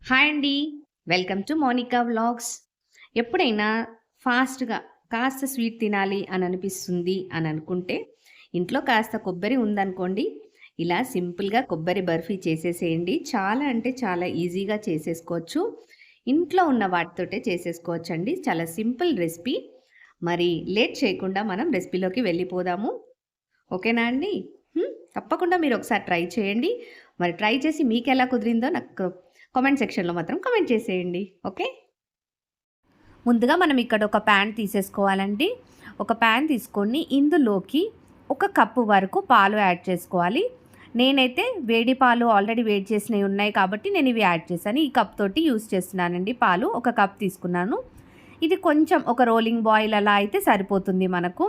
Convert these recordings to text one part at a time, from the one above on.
Hi అండి. Welcome to Monica vlogs. ఎప్పుడైనా ఫాస్ట్‌గా కాస్త స్వీట్ తినాలి అని అనిపిస్తుంది అని అనుకుంటే, ఇంట్లో కాస్త కొబ్బరి ఉందనుకోండి, ఇలా సింపుల్‌గా కొబ్బరి బర్ఫీ చేసేసేయండి. చాలా అంటే చాలా ఈజీగా చేసేసుకోవచ్చు. ఇంట్లో ఉన్న వాటితోటే చేసేసుకోవచ్చండి. చాలా సింపుల్ రెసిపీ. మరి లేట్ చేయకుండా మనం రెసిపీలోకి వెళ్ళిపోదాము. ఓకేనా అండి? తప్పకుండా మీరు ఒకసారి ట్రై చేయండి. మరి ట్రై చేసి మీకెలా కుదిరిందో నాకు కామెంట్ సెక్షన్‌లో మాత్రం కామెంట్ చేసేయండి. ఓకే. ముందుగా మనం ఇక్కడ ఒక ప్యాన్ తీసేసుకోవాలండి. ఒక ప్యాన్ తీసుకొని ఇందులోకి ఒక కప్పు వరకు పాలు యాడ్ చేసుకోవాలి. నేనైతే వేడి పాలు ఆల్రెడీ వేడి చేసినవి ఉన్నాయి కాబట్టి నేను ఇవి యాడ్ చేశాను. ఈ కప్ తోటి యూస్ చేస్తున్నానండి పాలు. ఒక కప్ తీసుకున్నాను. ఇది కొంచెం ఒక రోలింగ్ బాయిల్ అలా అయితే సరిపోతుంది మనకు.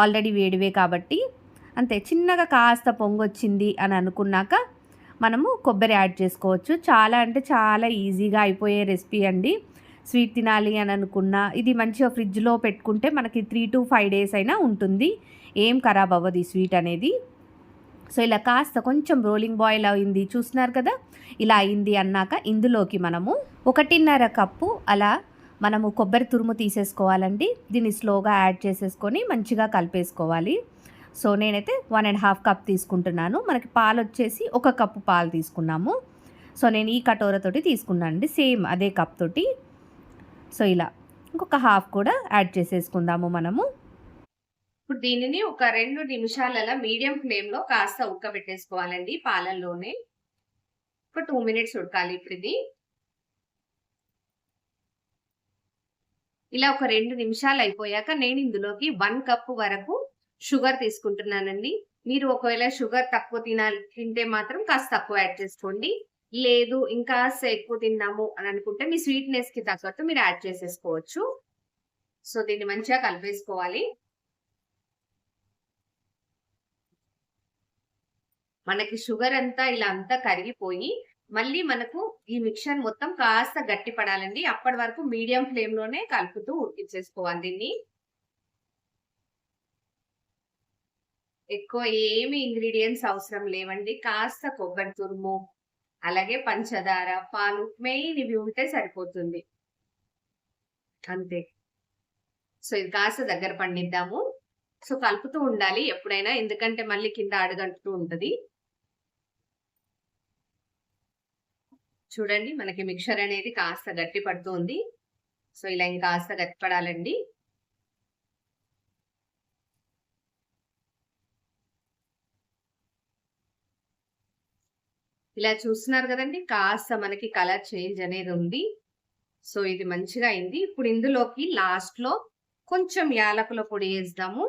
ఆల్రెడీ వేడివే కాబట్టి. అంతే, చిన్నగా కాస్త పొంగొచ్చింది అని అనుకున్నాక మనము కొబ్బరి యాడ్ చేసుకోవచ్చు. చాలా అంటే చాలా ఈజీగా అయిపోయే రెసిపీ అండి. స్వీట్ తినాలి అని అనుకున్నా ఇది మంచిగా ఫ్రిడ్జ్లో పెట్టుకుంటే మనకి 3 to 5 days అయినా ఉంటుంది. ఏం ఖరాబ్ అవ్వదు ఈ స్వీట్ అనేది. సో ఇలా కాస్త కొంచెం రోలింగ్ బాయిల్ అయింది చూస్తున్నారు కదా, ఇలా అయింది అన్నాక ఇందులోకి మనము 1.5 కప్పు అలా మనము కొబ్బరి తురుము తీసేసుకోవాలండి. దీన్ని స్లోగా యాడ్ చేసేసుకొని మంచిగా కలిపేసుకోవాలి. సో నేనైతే 1.5 కప్ తీసుకుంటున్నాను. మనకి పాలు వచ్చేసి 1 కప్పు పాలు తీసుకున్నాము. సో నేను ఈ కటోరతోటి తీసుకున్నాను అండి, సేమ్ అదే కప్ తోటి. సో ఇలా ఇంకొక హాఫ్ కూడా యాడ్ చేసేసుకుందాము మనము. ఇప్పుడు దీనిని ఒక 2 నిమిషాలు అలా మీడియం ఫ్లేమ్లో కాస్త ఉడకబెట్టేసుకోవాలండి పాలల్లోనే. ఒక 2 minutes ఉడకాలి. ఇప్పుడు ఇది ఇలా ఒక 2 నిమిషాలు అయిపోయాక నేను ఇందులోకి 1 కప్పు వరకు షుగర్ తీసుకుంటున్నానండి. మీరు ఒకవేళ షుగర్ తక్కువ తింటే మాత్రం కాస్త తక్కువ యాడ్ చేసుకోండి. లేదు ఇంకా ఎక్కువ తిన్నాము అని అనుకుంటే మీ స్వీట్నెస్‌కి తగ్గట్టు మీరు యాడ్ చేసేసుకోవచ్చు. సో దీన్ని మంచిగా కలిపేసుకోవాలి. మనకి షుగర్ అంతా ఇలా అంతా కరిగిపోయి మళ్ళీ మనకు ఈ మిక్చర్ మొత్తం కాస్త గట్టి పడాలండి. అప్పటి వరకు మీడియం ఫ్లేమ్‌లోనే కలుపుతూ ఉడికించేసుకోవాలి దీన్ని. ఎక్కువ ఏమి ఇంగ్రీడియంట్స్ అవసరం లేవండి. కాస్త కొబ్బరి తురుము, అలాగే పంచదార, పాలు, మెయిన్ ఇవి ఉంటే సరిపోతుంది. అంతే. సో ఇది కాస్త దగ్గర పండిద్దాము. సో కలుపుతూ ఉండాలి ఎప్పుడైనా, ఎందుకంటే మళ్ళీ కింద అడుగంటుతూ ఉంటది. చూడండి మనకి మిక్చర్ అనేది కాస్త గట్టి పడుతుంది. సో ఇలా ఇంకాస్త గట్టి పడాలండి. ఇలా చూస్తున్నారు కదండి, కాస్త మనకి కలర్ చేంజ్ అనేది ఉంది. సో ఇది మంచిగా అయింది. ఇప్పుడు ఇందులోకి లాస్ట్లో కొంచెం యాలకుల పొడి వేద్దాము.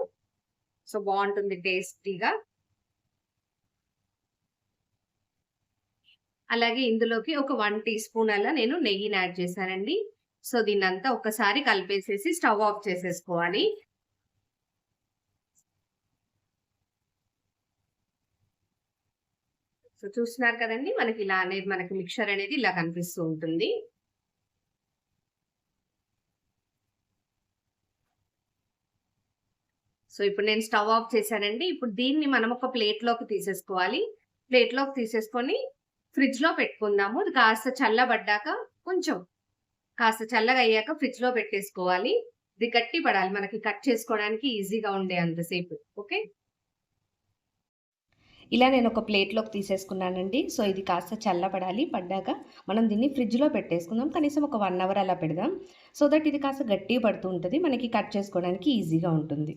సో బాగుంటుంది టేస్టీగా. అలాగే ఇందులోకి ఒక 1 టీ స్పూన్ అలా నేను నెయ్యిని యాడ్ చేశానండి. సో దీన్నంతా ఒకసారి కలిపేసేసి స్టవ్ ఆఫ్ చేసేసుకోవాలి. సో చూస్తున్నారు కదండి, మనకి ఇలా అనేది మనకి మిక్చర్ అనేది ఇలా కనిపిస్తూ ఉంటుంది. సో ఇప్పుడు నేను స్టవ్ ఆఫ్ చేశానండి. ఇప్పుడు దీన్ని మనం ఒక ప్లేట్లోకి తీసేసుకోవాలి. ప్లేట్లోకి తీసేసుకొని ఫ్రిడ్జ్లో పెట్టుకుందాము. ఇది కాస్త చల్లబడ్డాక కొంచెం కాస్త చల్లగా అయ్యాక ఫ్రిడ్జ్లో పెట్టేసుకోవాలి. ఇది గట్టి పడాలి మనకి కట్ చేసుకోవడానికి ఈజీగా ఉండే అంతసేపు. ఓకే, ఇలా నేను ఒక ప్లేట్లోకి తీసేసుకున్నానండి. సో ఇది కాస్త చల్లబడాలి. పడ్డాక మనం దీన్ని ఫ్రిడ్జ్లో పెట్టేసుకుందాం. కనీసం ఒక 1 hour అలా పెడదాం. సో దట్ ఇది కాస్త గట్టి పడుతూ ఉంటుంది, మనకి కట్ చేసుకోవడానికి ఈజీగా ఉంటుంది.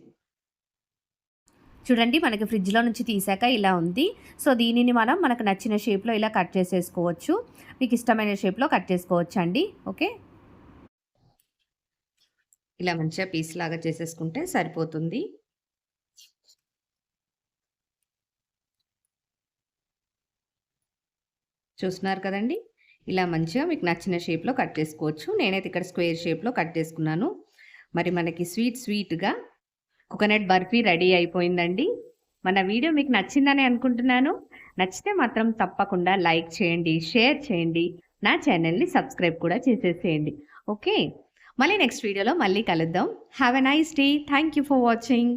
చూడండి మనకి ఫ్రిడ్జ్లో నుంచి తీసాక ఇలా ఉంది. సో దీనిని మనం మనకు నచ్చిన షేప్లో ఇలా కట్ చేసేసుకోవచ్చు. మీకు ఇష్టమైన షేప్లో కట్ చేసుకోవచ్చు అండి. ఓకే, ఇలా మంచిగా పీస్ లాగా చేసేసుకుంటే సరిపోతుంది. చూస్తున్నారు కదండి, ఇలా మంచిగా మీకు నచ్చిన షేప్లో కట్ చేసుకోవచ్చు. నేనైతే ఇక్కడ స్క్వేర్ షేప్లో కట్ చేసుకున్నాను. మరి మనకి స్వీట్గా కోకోనట్ బర్ఫీ రెడీ అయిపోయిందండి. మన వీడియో మీకు నచ్చిందని అనుకుంటున్నాను. నచ్చితే మాత్రం తప్పకుండా లైక్ చేయండి, షేర్ చేయండి, నా ఛానల్ని సబ్స్క్రైబ్ కూడా చేసేసేయండి. ఓకే, మళ్ళీ నెక్స్ట్ వీడియోలో మళ్ళీ కలుద్దాం. Have a nice day. Thank you for watching.